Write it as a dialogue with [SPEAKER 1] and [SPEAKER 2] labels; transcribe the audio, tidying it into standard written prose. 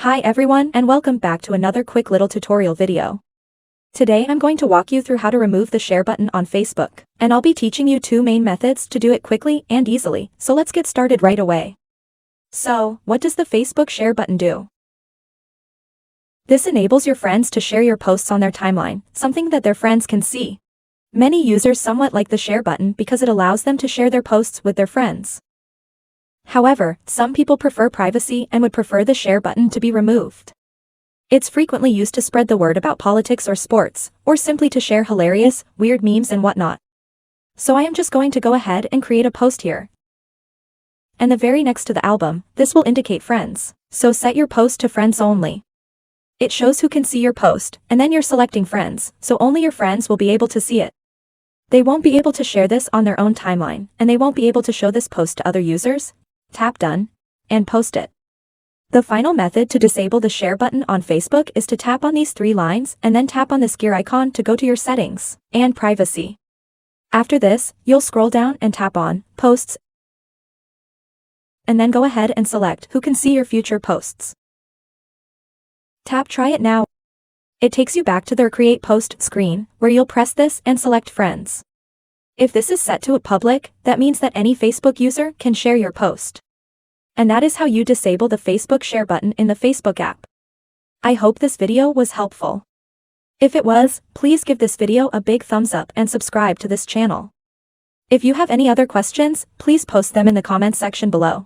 [SPEAKER 1] Hi everyone and welcome back to another quick little tutorial video. Today I'm going to walk you through how to remove the share button on Facebook, and I'll be teaching you two main methods to do it quickly and easily, so let's get started right away. So, what does the Facebook share button do? This enables your friends to share your posts on their timeline, something that their friends can see. Many users somewhat like the share button because it allows them to share their posts with their friends. However, some people prefer privacy and would prefer the share button to be removed. It's frequently used to spread the word about politics or sports, or simply to share hilarious, weird memes and whatnot. So I am just going to go ahead and create a post here. And the very next to the album, this will indicate friends, so set your post to friends only. It shows who can see your post, and then you're selecting friends, so only your friends will be able to see it. They won't be able to share this on their own timeline, and they won't be able to show this post to other users. Tap Done, and post it. The final method to disable the share button on Facebook is to tap on these three lines and then tap on this gear icon to go to your settings and privacy. After this, you'll scroll down and tap on Posts, and then go ahead and select who can see your future posts. Tap Try It Now. It takes you back to their Create Post screen, where you'll press this and select Friends. If this is set to a public, that means that any Facebook user can share your post. And that is how you disable the Facebook share button in the Facebook app. I hope this video was helpful. If it was, please give this video a big thumbs up and subscribe to this channel. If you have any other questions, please post them in the comments section below.